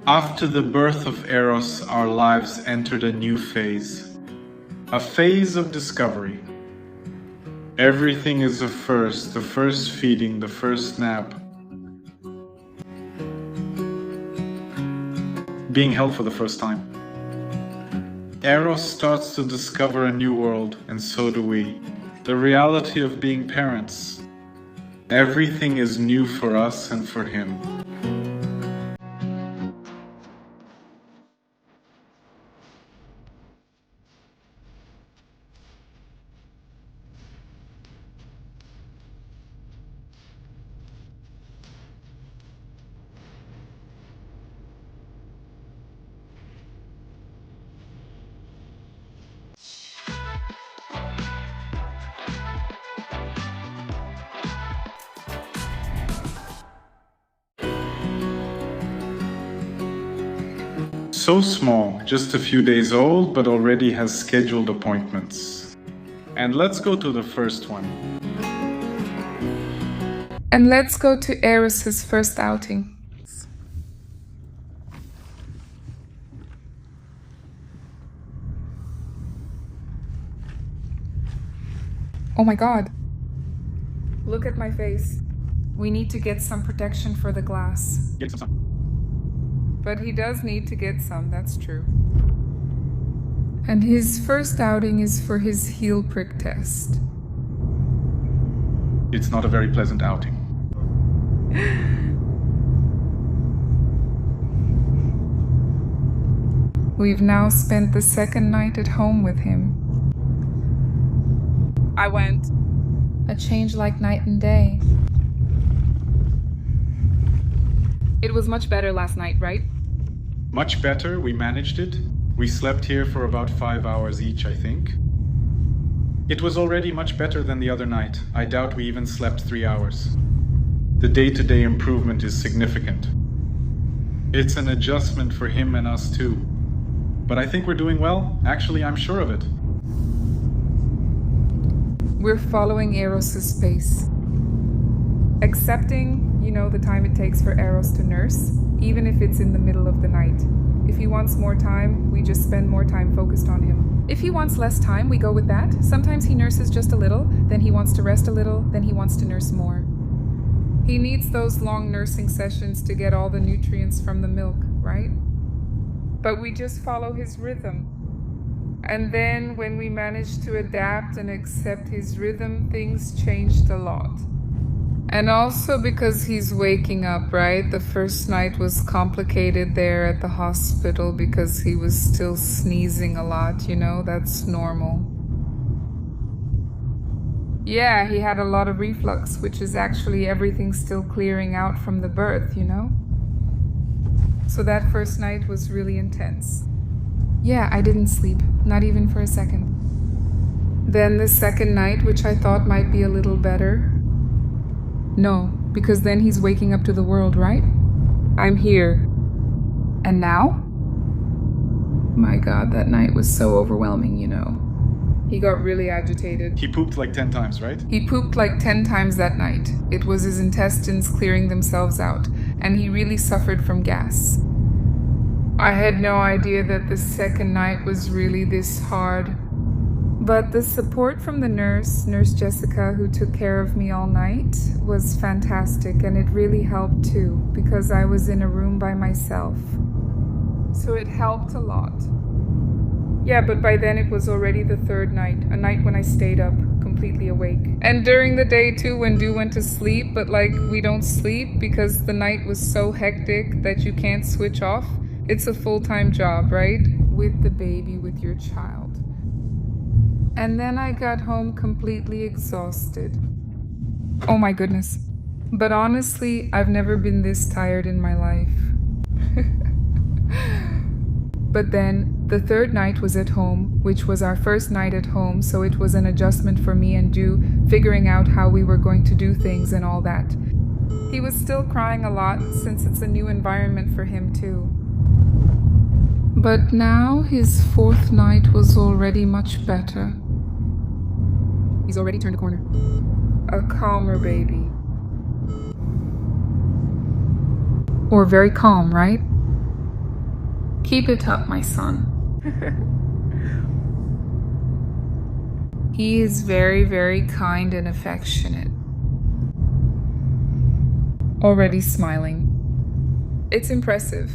After the birth of Eros, our lives entered a new phase. A phase of discovery. Everything is a first, the first feeding, the first nap. Being held for the first time. Eros starts to discover a new world, and so do we. The reality of being parents. Everything is new for us and for him. So small, just a few days old, but already has scheduled appointments. And let's go to the first one. And let's go to Eros' first outing. Oh my god. Look at my face. We need to get some protection for the glass. Get some sun. But he does need to get some, that's true. And his first outing is for his heel prick test. It's not a very pleasant outing. We've now spent the second night at home with him. I went. A change like night and day. It was much better last night, right? Much better, we managed it. We slept here for about 5 hours each, I think. It was already much better than the other night. I doubt we even slept 3 hours. The day-to-day improvement is significant. It's an adjustment for him and us too. But I think we're doing well. Actually, I'm sure of it. We're following Eros' pace. Accepting, the time it takes for Eros to nurse, even if it's in the middle of the night. If he wants more time, we just spend more time focused on him. If he wants less time, we go with that. Sometimes he nurses just a little, then he wants to rest a little, then he wants to nurse more. He needs those long nursing sessions to get all the nutrients from the milk, right? But we just follow his rhythm. And then when we managed to adapt and accept his rhythm, things changed a lot. And also because he's waking up, right? The first night was complicated there at the hospital because he was still sneezing a lot, that's normal. Yeah, he had a lot of reflux, which is actually everything still clearing out from the birth, So that first night was really intense. Yeah, I didn't sleep, not even for a second. Then the second night, which I thought might be a little better. No, because then he's waking up to the world, right? I'm here. And now? My god, that night was so overwhelming, He got really agitated. He pooped like 10 times, right? He pooped like 10 times that night. It was his intestines clearing themselves out, and he really suffered from gas. I had no idea that the second night was really this hard. But the support from the Nurse Jessica, who took care of me all night, was fantastic, and it really helped too, because I was in a room by myself. So it helped a lot. Yeah, but by then it was already the third night, a night when I stayed up, completely awake. And during the day too, when Du went to sleep, but we don't sleep because the night was so hectic that you can't switch off. It's a full-time job, right? With the baby, with your child. And then I got home completely exhausted. Oh my goodness. But honestly, I've never been this tired in my life. But then, the third night was at home, which was our first night at home, so it was an adjustment for me and Du, figuring out how we were going to do things and all that. He was still crying a lot, since it's a new environment for him too. But now, his fourth night was already much better. He's already turned a corner. A calmer baby. Or very calm, right? Keep it up, my son. He is very, very kind and affectionate. Already smiling. It's impressive.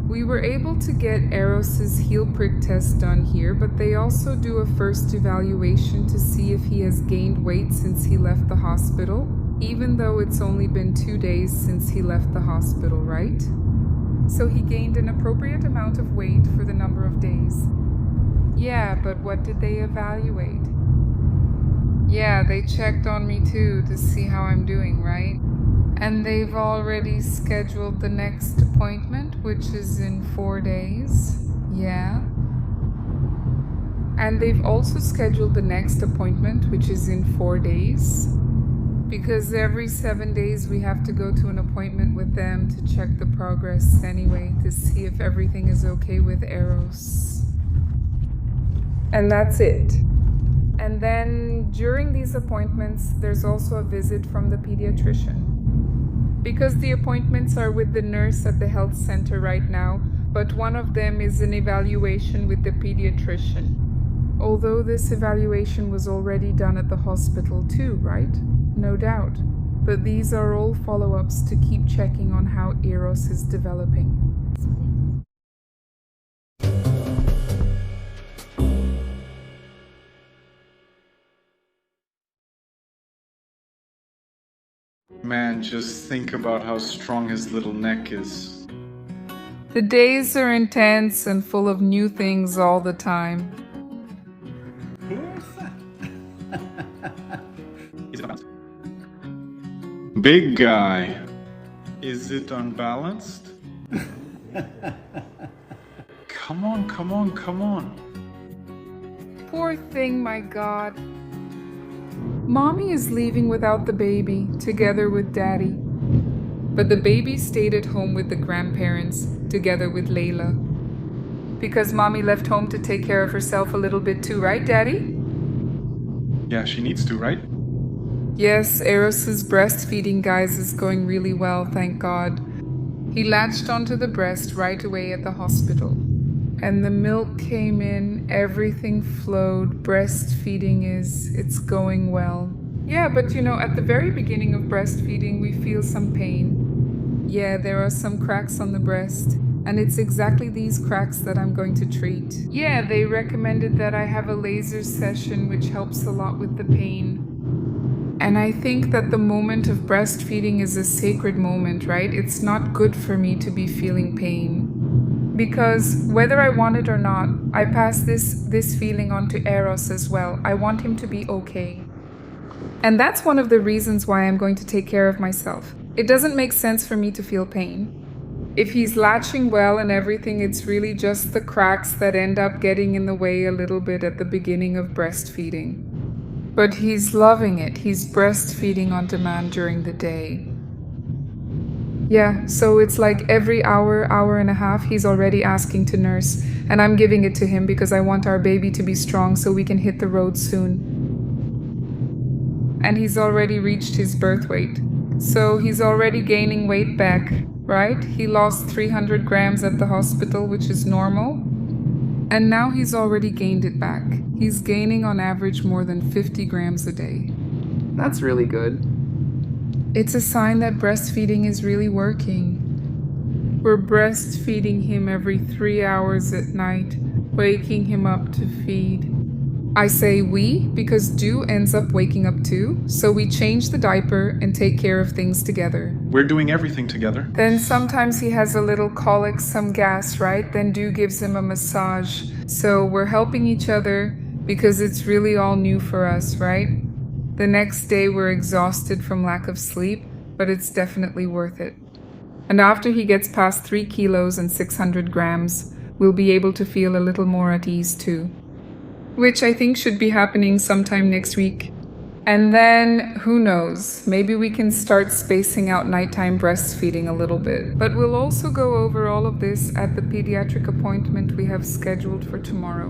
We were able to get Eros's heel prick test done here, but they also do a first evaluation to see if he has gained weight since he left the hospital, even though it's only been 2 days since he left the hospital, right? So he gained an appropriate amount of weight for the number of days. Yeah, but what did they evaluate? Yeah, they checked on me too to see how I'm doing, right? And they've already scheduled the next appointment, which is in 4 days. Yeah. And they've also scheduled the next appointment, which is in 4 days. Because every 7 days we have to go to an appointment with them to check the progress anyway, to see if everything is okay with Eros. And that's it. And then during these appointments, there's also a visit from the pediatrician. Because the appointments are with the nurse at the health center right now, but one of them is an evaluation with the pediatrician. Although this evaluation was already done at the hospital too, right? No doubt. But these are all follow-ups to keep checking on how Eros is developing. Man, just think about how strong his little neck is. The days are intense and full of new things all the time. Is it unbalanced? Big guy. Is it unbalanced? Come on, come on, come on. Poor thing, my God. Mommy is leaving without the baby, together with Daddy. But the baby stayed at home with the grandparents, together with Layla. Because Mommy left home to take care of herself a little bit too, right, Daddy? Yeah, she needs to, right? Yes, Eros's breastfeeding, guys, is going really well, thank God. He latched onto the breast right away at the hospital. And the milk came in, everything flowed, breastfeeding it's going well. Yeah, but at the very beginning of breastfeeding, we feel some pain. Yeah, there are some cracks on the breast, and it's exactly these cracks that I'm going to treat. Yeah, they recommended that I have a laser session, which helps a lot with the pain. And I think that the moment of breastfeeding is a sacred moment, right? It's not good for me to be feeling pain. Because whether I want it or not, I pass this feeling on to Eros as well. I want him to be okay. And that's one of the reasons why I'm going to take care of myself. It doesn't make sense for me to feel pain. If he's latching well and everything, it's really just the cracks that end up getting in the way a little bit at the beginning of breastfeeding. But he's loving it. He's breastfeeding on demand during the day. Yeah, so it's like every hour and a half, he's already asking to nurse, and I'm giving it to him because I want our baby to be strong so we can hit the road soon. And he's already reached his birth weight, so he's already gaining weight back, right? He lost 300 grams at the hospital, which is normal, and now he's already gained it back. He's gaining on average more than 50 grams a day. That's really good. It's a sign that breastfeeding is really working. We're breastfeeding him every 3 hours at night, waking him up to feed. I say we because Dew ends up waking up too, so we change the diaper and take care of things together. We're doing everything together. Then sometimes he has a little colic, some gas, right? Then Dew gives him a massage. So we're helping each other because it's really all new for us, right? The next day we're exhausted from lack of sleep, but it's definitely worth it. And after he gets past 3 kilos and 600 grams, we'll be able to feel a little more at ease too. Which I think should be happening sometime next week. And then, who knows, maybe we can start spacing out nighttime breastfeeding a little bit. But we'll also go over all of this at the pediatric appointment we have scheduled for tomorrow.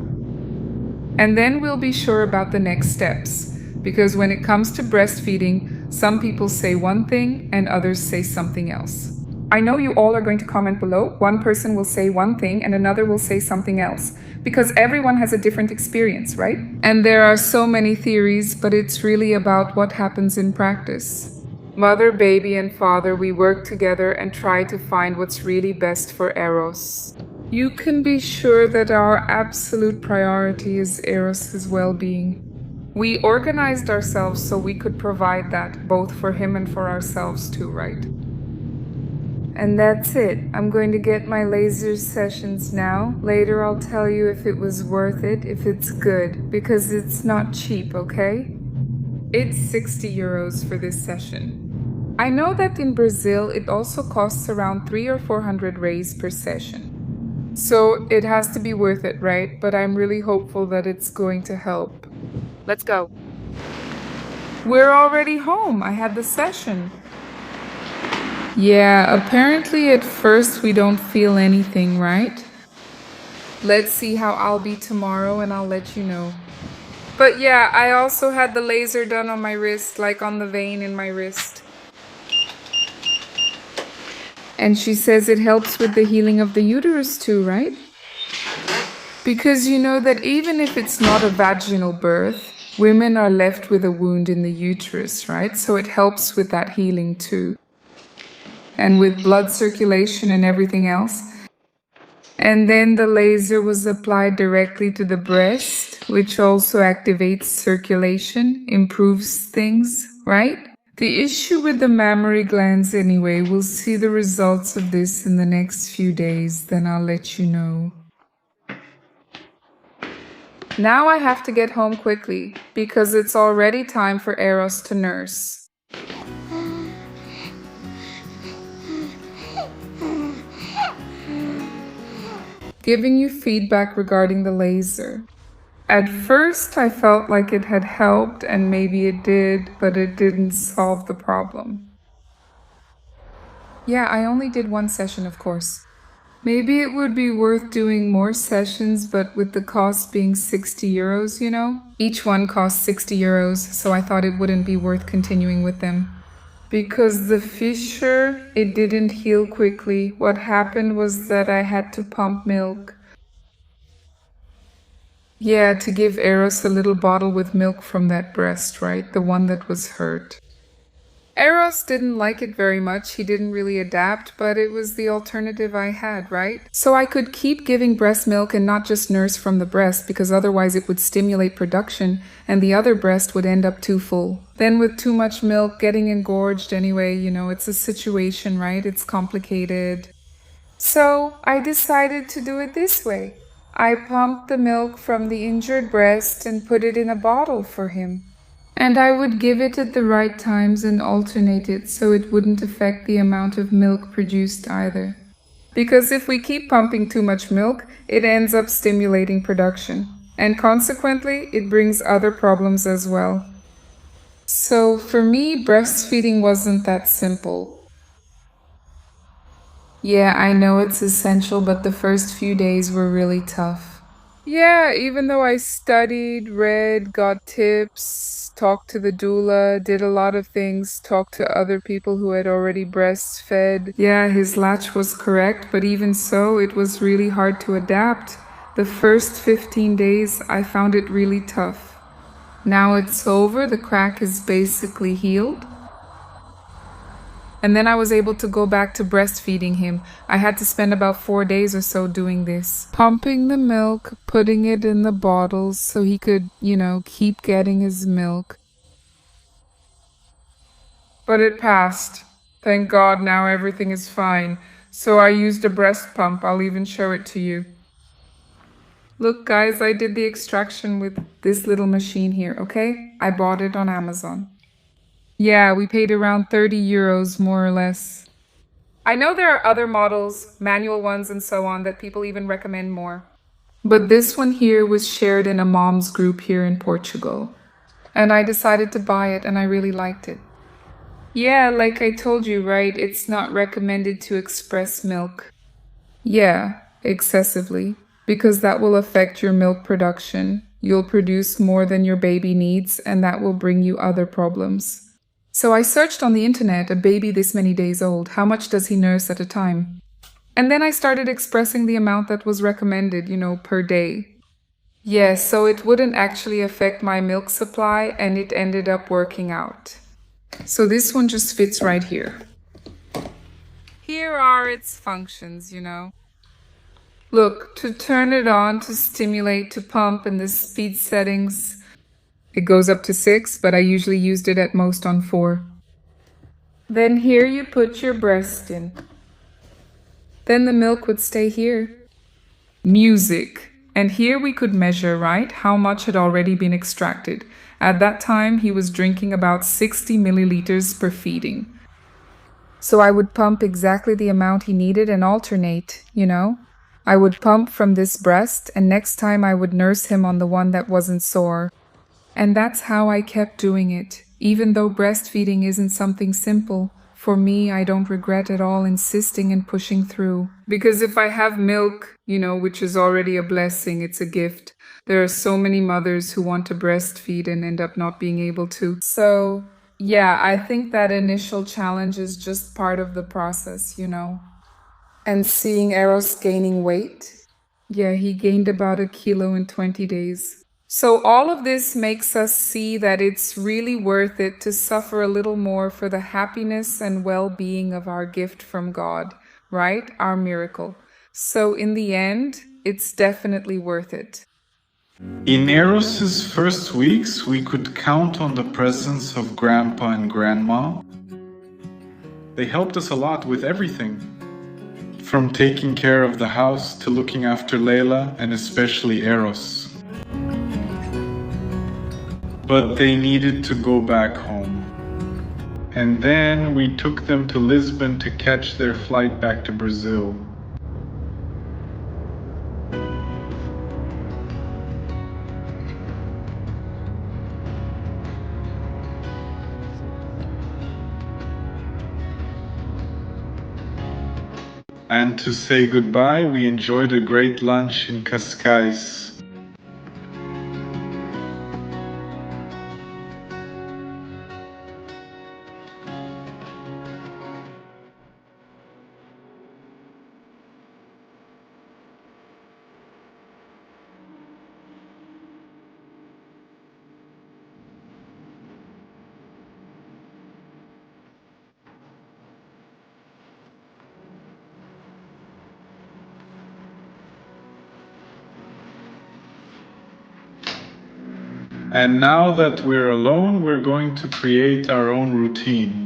And then we'll be sure about the next steps. Because when it comes to breastfeeding, some people say one thing and others say something else. I know you all are going to comment below. One person will say one thing and another will say something else. Because everyone has a different experience, right? And there are so many theories, but it's really about what happens in practice. Mother, baby, and father, we work together and try to find what's really best for Eros. You can be sure that our absolute priority is Eros' well-being. We organized ourselves so we could provide that, both for him and for ourselves too, right? And that's it. I'm going to get my laser sessions now. Later I'll tell you if it was worth it, if it's good, because it's not cheap, okay? It's 60 euros for this session. I know that in Brazil it also costs around 300 or 400 reais per session. So it has to be worth it, right? But I'm really hopeful that it's going to help. Let's go. We're already home. I had the session. Yeah, apparently at first we don't feel anything, right? Let's see how I'll be tomorrow and I'll let you know. But yeah, I also had the laser done on my wrist, like on the vein in my wrist. And she says it helps with the healing of the uterus too, right? Because you know that even if it's not a vaginal birth, women are left with a wound in the uterus, right? So it helps with that healing too. And with blood circulation and everything else. And then the laser was applied directly to the breast, which also activates circulation, improves things, right? The issue with the mammary glands anyway, we'll see the results of this in the next few days, then I'll let you know. Now I have to get home quickly, because it's already time for Eros to nurse. Giving you feedback regarding the laser. At first, I felt like it had helped, and maybe it did, but it didn't solve the problem. Yeah, I only did one session, of course. Maybe it would be worth doing more sessions, but with the cost being 60 euros, you know? Each one costs 60 euros, so I thought it wouldn't be worth continuing with them. Because the fissure, it didn't heal quickly. What happened was that I had to pump milk. Yeah, to give Eros a little bottle with milk from that breast, right? The one that was hurt. Eros didn't like it very much. He didn't really adapt, but it was the alternative I had, right? So I could keep giving breast milk and not just nurse from the breast, because otherwise it would stimulate production and the other breast would end up too full. Then with too much milk, getting engorged anyway, you know, it's a situation, right? It's complicated. So I decided to do it this way. I pumped the milk from the injured breast and put it in a bottle for him. And I would give it at the right times and alternate it so it wouldn't affect the amount of milk produced either. Because if we keep pumping too much milk, it ends up stimulating production. And consequently, it brings other problems as well. So for me, breastfeeding wasn't that simple. Yeah, I know it's essential, but the first few days were really tough. Yeah, even though I studied, read, got tips, talked to the doula, did a lot of things, talked to other people who had already breastfed. Yeah, his latch was correct, but even so, it was really hard to adapt. The first 15 days, I found it really tough. Now it's over, the crack is basically healed. And then I was able to go back to breastfeeding him. I had to spend about 4 days or so doing this. Pumping the milk, putting it in the bottles so he could, keep getting his milk. But it passed. Thank God now everything is fine. So I used a breast pump. I'll even show it to you. Look guys, I did the extraction with this little machine here, okay? I bought it on Amazon. Yeah, we paid around 30 euros, more or less. I know there are other models, manual ones and so on, that people even recommend more. But this one here was shared in a mom's group here in Portugal. and I decided to buy it, and I really liked it. Yeah, like I told you, right? It's not recommended to express milk. Yeah, excessively, because that will affect your milk production. You'll produce more than your baby needs, and that will bring you other problems. So I searched on the internet, a baby this many days old, how much does he nurse at a time? And then I started expressing the amount that was recommended, per day. Yes, so it wouldn't actually affect my milk supply, and it ended up working out. So this one just fits right here. Here are its functions, Look, to turn it on, to stimulate, to pump, and the speed settings, it goes up to 6, but I usually used it at most on 4. Then here you put your breast in. Then the milk would stay here. Music. And here we could measure, right, how much had already been extracted. At that time, he was drinking about 60 milliliters per feeding. So I would pump exactly the amount he needed and alternate, I would pump from this breast, and next time I would nurse him on the one that wasn't sore. And that's how I kept doing it. Even though breastfeeding isn't something simple, for me, I don't regret at all insisting and pushing through. Because if I have milk, which is already a blessing, it's a gift. There are so many mothers who want to breastfeed and end up not being able to. So, yeah, I think that initial challenge is just part of the process, And seeing Eros gaining weight, yeah, he gained about 1 kilo in 20 days. So all of this makes us see that it's really worth it to suffer a little more for the happiness and well-being of our gift from God, right? Our miracle. So in the end, it's definitely worth it. In Eros's first weeks, we could count on the presence of Grandpa and Grandma. They helped us a lot with everything, from taking care of the house to looking after Layla and especially Eros. But they needed to go back home. And then we took them to Lisbon to catch their flight back to Brazil. And to say goodbye, we enjoyed a great lunch in Cascais. And now that we're alone, we're going to create our own routine.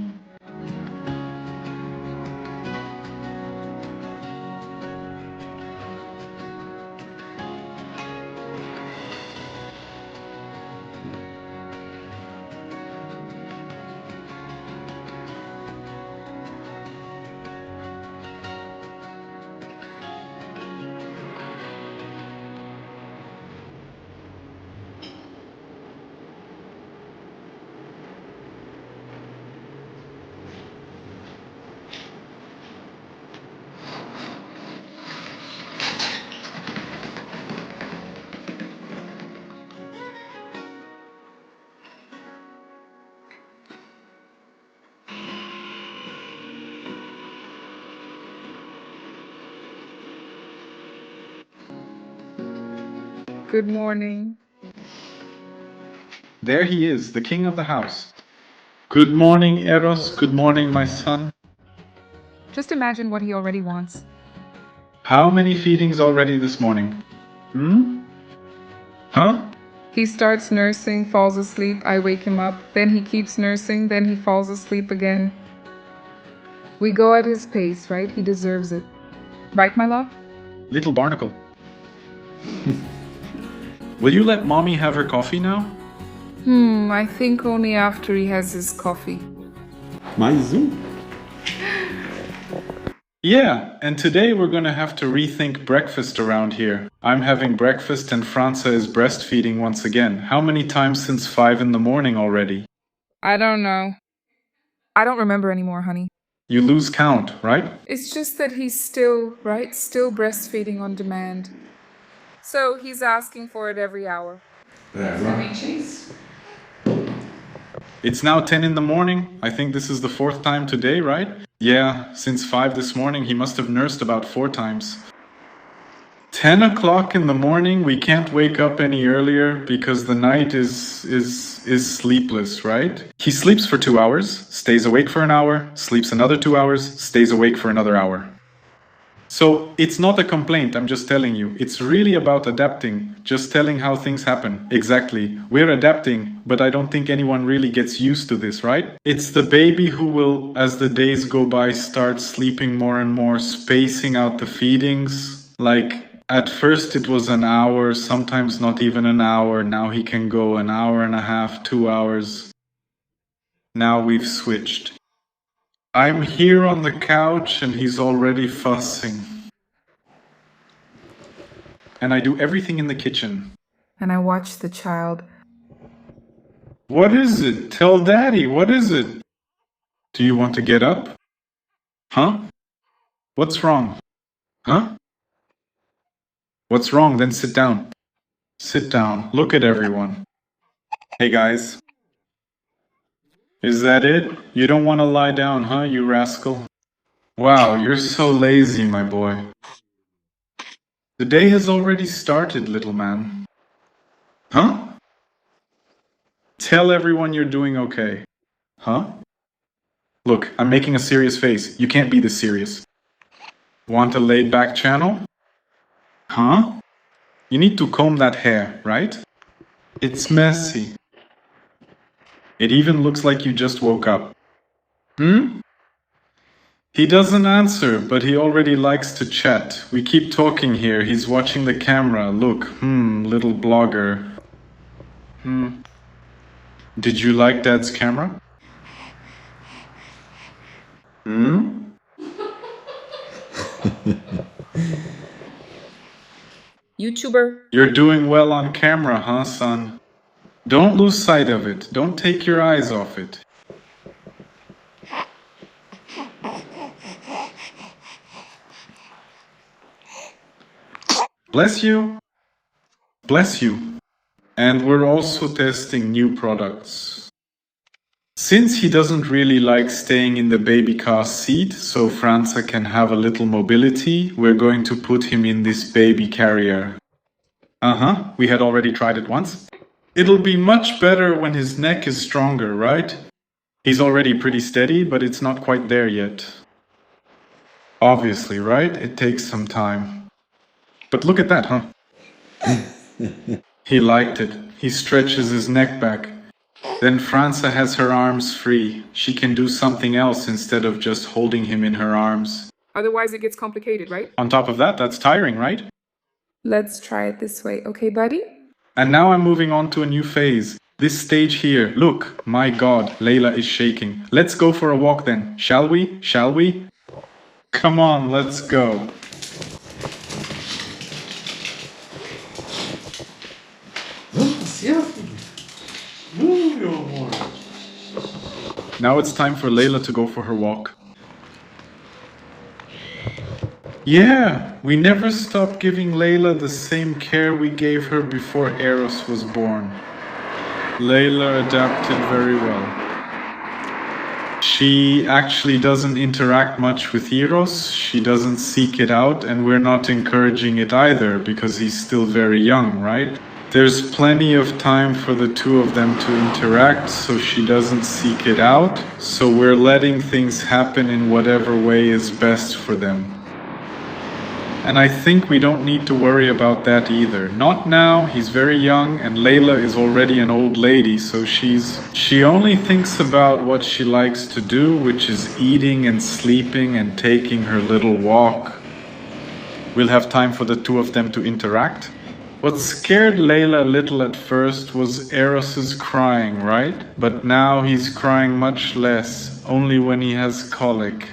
Good morning. There he is, the king of the house. Good morning, Eros. Good morning, my son. Just imagine what he already wants. How many feedings already this morning? Huh? He starts nursing, falls asleep, I wake him up, then he keeps nursing, then he falls asleep again. We go at his pace, right? He deserves it. Right, my love? Little barnacle. Will you let mommy have her coffee now? I think only after he has his coffee. Mais Yeah, and today we're gonna have to rethink breakfast around here. I'm having breakfast and Franca is breastfeeding once again. How many times since 5 in the morning already? I don't know. I don't remember anymore, honey. You lose count, right? It's just that he's still, right? Still breastfeeding on demand. So he's asking for it every hour. It's now 10 in the morning. I think this is the 4th time today, right? Yeah, since 5 this morning he must have nursed about 4 times. 10 o'clock in the morning, we can't wake up any earlier because the night is sleepless, right? He sleeps for 2 hours, stays awake for an hour, sleeps another 2 hours, stays awake for another hour. So it's not a complaint, I'm just telling you. It's really about adapting, just telling how things happen. Exactly. We're adapting, but I don't think anyone really gets used to this, right? It's the baby who will, as the days go by, start sleeping more and more, spacing out the feedings. Like, at first it was an hour, sometimes not even an hour. Now he can go an hour and a half, 2 hours. Now we've switched. I'm here on the couch and he's already fussing. And I do everything in the kitchen. And I watch the child. What is it? Tell Daddy, what is it? Do you want to get up? Huh? What's wrong? Huh? What's wrong? Then sit down. Sit down. Look at everyone. Hey guys. Is that it? You don't want to lie down, huh, you rascal? Wow, you're so lazy, my boy. The day has already started, little man. Huh? Tell everyone you're doing okay. Huh? Look, I'm making a serious face. You can't be this serious. Want a laid-back channel? Huh? You need to comb that hair, right? It's messy. It even looks like you just woke up. He doesn't answer, but he already likes to chat. We keep talking here. He's watching the camera. Look, little blogger. Did you like Dad's camera? YouTuber. You're doing well on camera, huh, son? Don't lose sight of it. Don't take your eyes off it. Bless you. Bless you. And we're also testing new products. Since he doesn't really like staying in the baby car seat, so Franca can have a little mobility, we're going to put him in this baby carrier. We had already tried it once. It'll be much better when his neck is stronger, right? He's already pretty steady, but it's not quite there yet. Obviously, right? It takes some time. But look at that, huh? He liked it. He stretches his neck back. Then Franca has her arms free. She can do something else instead of just holding him in her arms. Otherwise it gets complicated, right? On top of that, that's tiring, right? Let's try it this way, okay, buddy? And now I'm moving on to a new phase. This stage here. Look, my God, Layla is shaking. Let's go for a walk then, shall we? Shall we? Come on, let's go. Now it's time for Layla to go for her walk. Yeah, we never stopped giving Layla the same care we gave her before Eros was born. Layla adapted very well. She actually doesn't interact much with Eros, she doesn't seek it out, and we're not encouraging it either because he's still very young, right? There's plenty of time for the two of them to interact, so she doesn't seek it out, so we're letting things happen in whatever way is best for them. And I think we don't need to worry about that either. Not now, he's very young, and Layla is already an old lady, so she only thinks about what she likes to do, which is eating and sleeping and taking her little walk. We'll have time for the two of them to interact. What scared Layla a little at first was Eros's crying, right? But now he's crying much less, only when he has colic.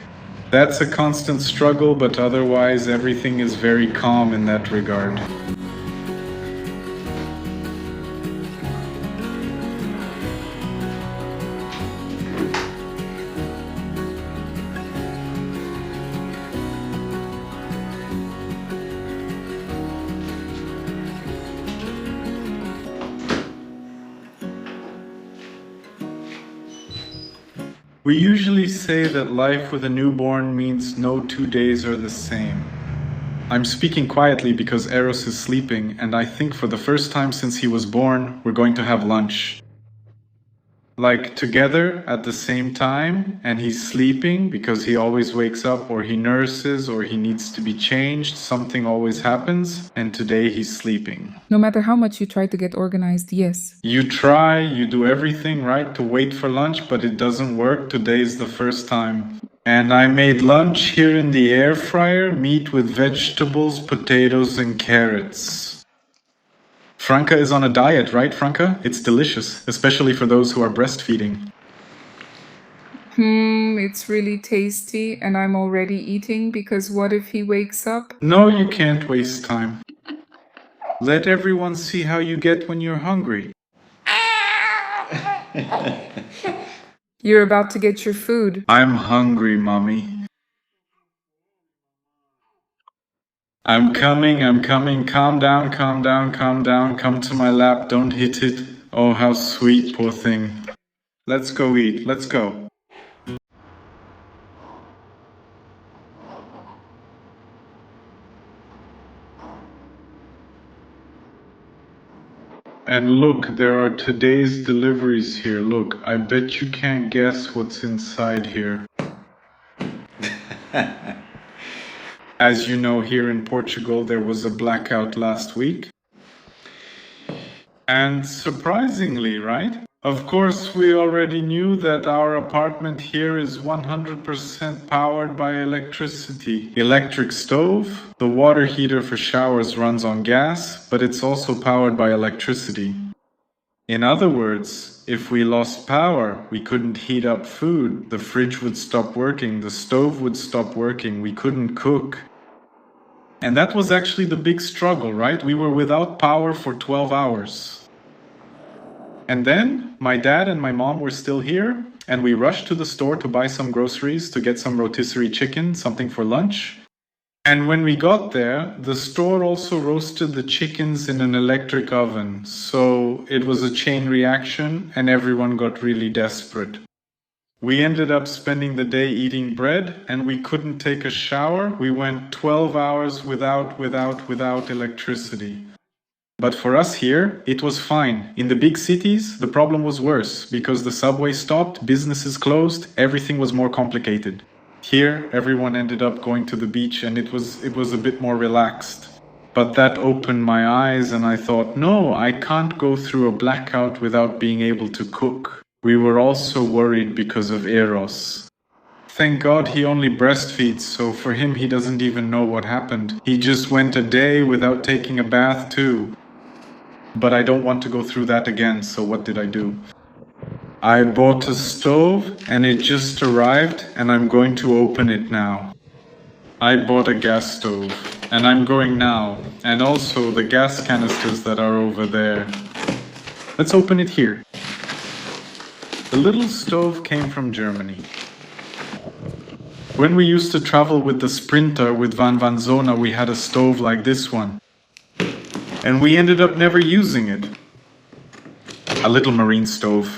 That's a constant struggle, but otherwise everything is very calm in that regard. We usually say that life with a newborn means no 2 days are the same. I'm speaking quietly because Eros is sleeping, and I think for the first time since he was born, we're going to have lunch. Like together at the same time, and he's sleeping because he always wakes up, or he nurses, or he needs to be changed. Something always happens, and today he's sleeping. No matter how much you try to get organized, yes. You try, you do everything right to wait for lunch, but it doesn't work. Today is the first time. And I made lunch here in the air fryer, meat with vegetables, potatoes, and carrots. Franca is on a diet, right, Franca? It's delicious, especially for those who are breastfeeding. It's really tasty, and I'm already eating because what if he wakes up? No, you can't waste time. Let everyone see how you get when you're hungry. You're about to get your food. I'm hungry, Mommy. I'm coming. Calm down. Come to my lap. Don't hit it. Oh, how sweet, poor thing. Let's go eat. Let's go. And look, there are today's deliveries here. Look, I bet you can't guess what's inside here. As you know, here in Portugal, there was a blackout last week. And surprisingly, right? Of course, we already knew that our apartment here is 100% powered by electricity. Electric stove, the water heater for showers runs on gas, but it's also powered by electricity. In other words, if we lost power, we couldn't heat up food, the fridge would stop working, the stove would stop working, we couldn't cook. And that was actually the big struggle, right? We were without power for 12 hours. And then my dad and my mom were still here, and we rushed to the store to buy some groceries, to get some rotisserie chicken, something for lunch. And when we got there, the store also roasted the chickens in an electric oven. So it was a chain reaction, and everyone got really desperate. We ended up spending the day eating bread, and we couldn't take a shower. We went 12 hours without electricity. But for us here, it was fine. In the big cities, the problem was worse, because the subway stopped, businesses closed, everything was more complicated. Here, everyone ended up going to the beach, and it was a bit more relaxed. But that opened my eyes, and I thought, no, I can't go through a blackout without being able to cook. We were also worried because of Eros. Thank God he only breastfeeds, so for him he doesn't even know what happened. He just went a day without taking a bath too. But I don't want to go through that again, so what did I do? I bought a stove and it just arrived, and I'm going to open it now. I bought a gas stove and I'm going now, and also the gas canisters that are over there. Let's open it here. The little stove came from Germany. When we used to travel with the Sprinter with Van Zona, we had a stove like this one. And we ended up never using it. A little marine stove.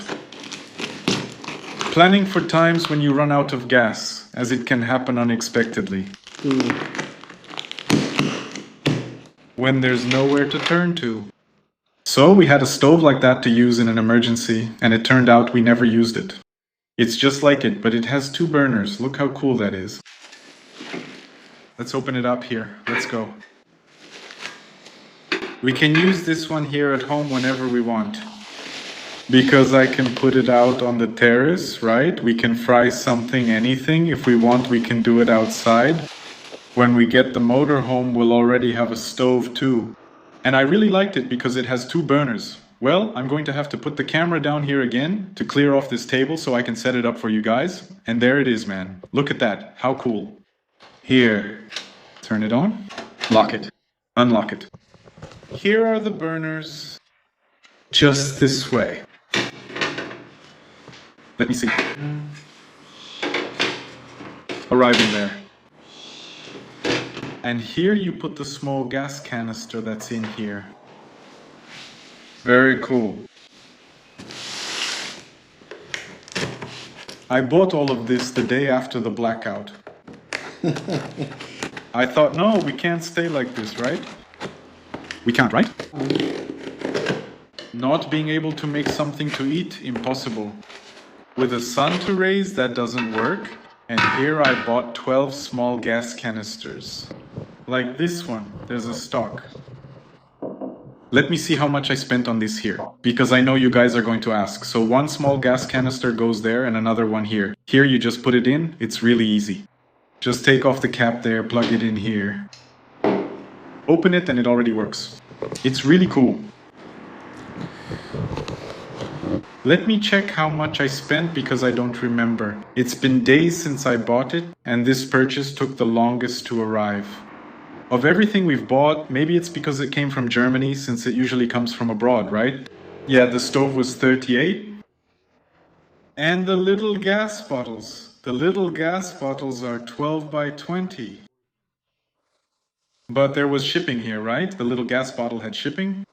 Planning for times when you run out of gas, as it can happen unexpectedly. When there's nowhere to turn to. So we had a stove like that to use in an emergency, and it turned out we never used it. It's just like it, but it has 2 burners. Look how cool that is. Let's open it up here. Let's go. We can use this one here at home whenever we want. Because I can put it out on the terrace, right? We can fry something, anything. If we want, we can do it outside. When we get the motor home, we'll already have a stove too. And I really liked it because it has 2 burners. Well, I'm going to have to put the camera down here again to clear off this table so I can set it up for you guys. And there it is, man. Look at that. How cool. Here. Turn it on. Lock it. Unlock it. Here are the burners. Just this way. Let me see. Arriving there. And here you put the small gas canister that's in here. Very cool. I bought all of this the day after the blackout. I thought, no, we can't stay like this, right? We can't, right? Not being able to make something to eat, impossible. With a son to raise, that doesn't work. And here I bought 12 small gas canisters. Like this one, there's a stock. Let me see how much I spent on this here, because I know you guys are going to ask. So one small gas canister goes there and another one here. Here you just put it in, it's really easy. Just take off the cap there, plug it in here. Open it and it already works. It's really cool. Let me check how much I spent because I don't remember. It's been days since I bought it and this purchase took the longest to arrive. Of everything we've bought, maybe it's because it came from Germany since it usually comes from abroad, right? Yeah, the stove was 38. And the little gas bottles. The little gas bottles are 12 by 20. But there was shipping here, right? The little gas bottle had shipping.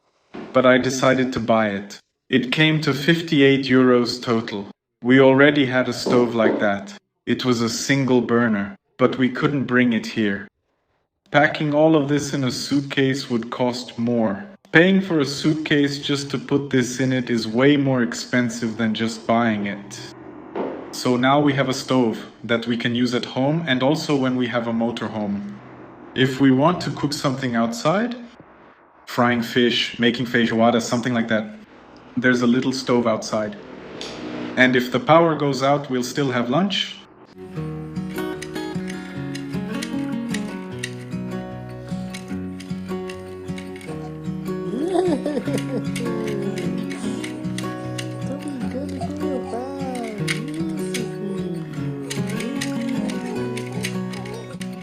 But I decided to buy it. It came to 58 euros total. We already had a stove like that. It was a single burner, but we couldn't bring it here. Packing all of this in a suitcase would cost more. Paying for a suitcase just to put this in it is way more expensive than just buying it. So now we have a stove that we can use at home and also when we have a motorhome. If we want to cook something outside, frying fish, making feijoada, something like that, there's a little stove outside. And if the power goes out, we'll still have lunch.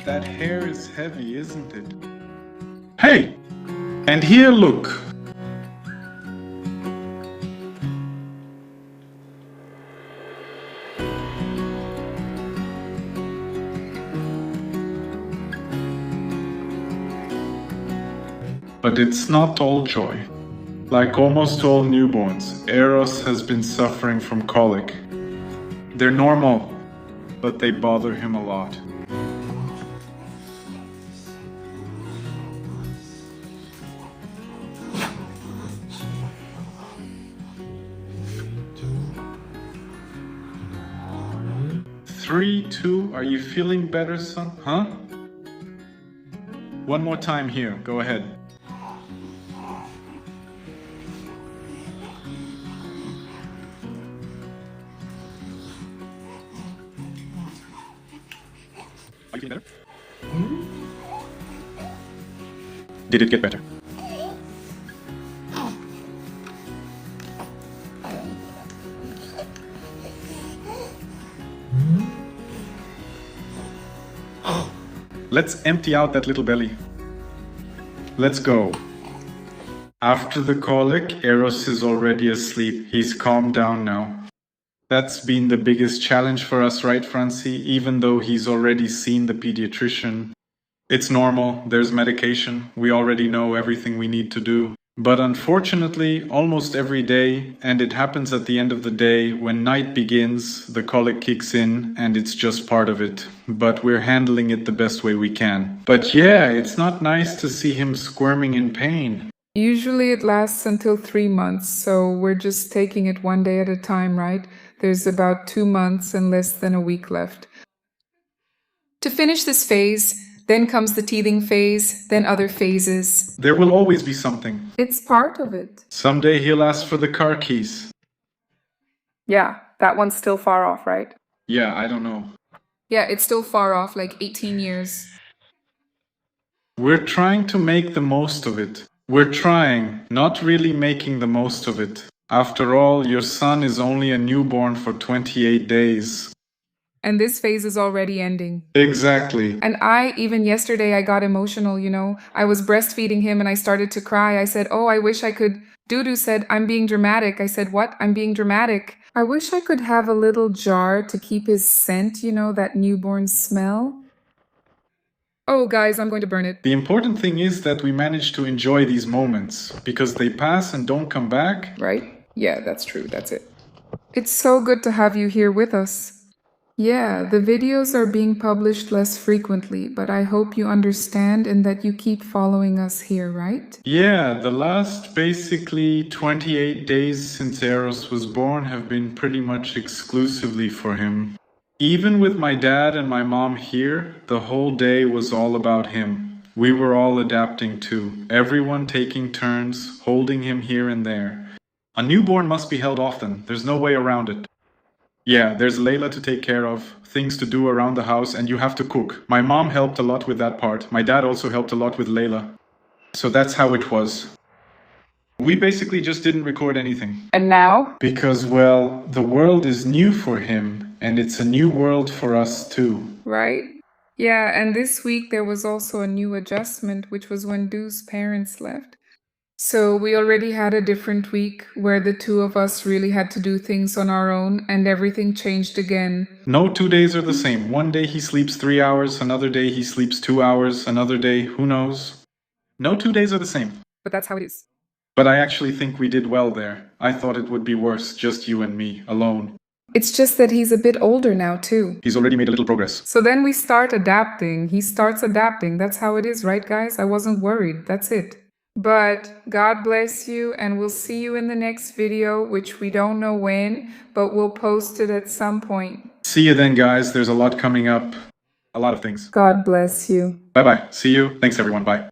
That hair is heavy, isn't it? Hey! And here, look! But it's not all joy. Like almost all newborns, Eros has been suffering from colic. They're normal, but they bother him a lot. Three, two, are you feeling better, son? Huh? One more time here, go ahead. Are you feeling better? Did it get better? Let's empty out that little belly. Let's go. After the colic, Eros is already asleep. He's calmed down now. That's been the biggest challenge for us, right, Francie? Even though he's already seen the pediatrician. It's normal, there's medication, we already know everything we need to do. But unfortunately, almost every day, and it happens at the end of the day, when night begins, the colic kicks in, and it's just part of it. But we're handling it the best way we can. But yeah, it's not nice to see him squirming in pain. Usually it lasts until 3 months, so we're just taking it one day at a time, right? There's about 2 months and less than a week left. To finish this phase, then comes the teething phase, then other phases. There will always be something. It's part of it. Someday he'll ask for the car keys. Yeah, that one's still far off, right? Yeah, I don't know. Yeah, it's still far off, like 18 years. We're trying to make the most of it. We're trying, not really making the most of it. After all, your son is only a newborn for 28 days. And this phase is already ending. Exactly. And even yesterday, I got emotional, you know. I was breastfeeding him and I started to cry. I said, "Oh, I wish I could." Dudu said, "I'm being dramatic." I said, "What? I'm being dramatic." I wish I could have a little jar to keep his scent, you know, that newborn smell. Oh, guys, I'm going to burn it. The important thing is that we manage to enjoy these moments, because they pass and don't come back. Right? Yeah, that's true. That's it. It's so good to have you here with us. Yeah, the videos are being published less frequently, but I hope you understand and that you keep following us here, right? Yeah, the last basically 28 days since Eros was born have been pretty much exclusively for him. Even with my dad and my mom here, the whole day was all about him. We were all adapting too, everyone taking turns, holding him here and there. A newborn must be held often, there's no way around it. Yeah, there's Layla to take care of, things to do around the house, and you have to cook. My mom helped a lot with that part. My dad also helped a lot with Layla. So that's how it was. We basically just didn't record anything. And now? Because, well, the world is new for him, and it's a new world for us too. Right? Yeah, and this week there was also a new adjustment, which was when Du's parents left. So we already had a different week where the two of us really had to do things on our own and everything changed again. No 2 days are the same. One day he sleeps 3 hours, another day he sleeps 2 hours, another day, who knows? No 2 days are the same. But that's how it is. But I actually think we did well there. I thought it would be worse, just you and me, alone. It's just that he's a bit older now, too. He's already made a little progress. So then we start adapting. He starts adapting. That's how it is, right, guys? I wasn't worried. That's it. But God bless you, and we'll see you in the next video, which we don't know when, but we'll post it at some point. See you then, guys. There's a lot coming up. A lot of things. God bless you. Bye-bye. See you. Thanks, everyone. Bye.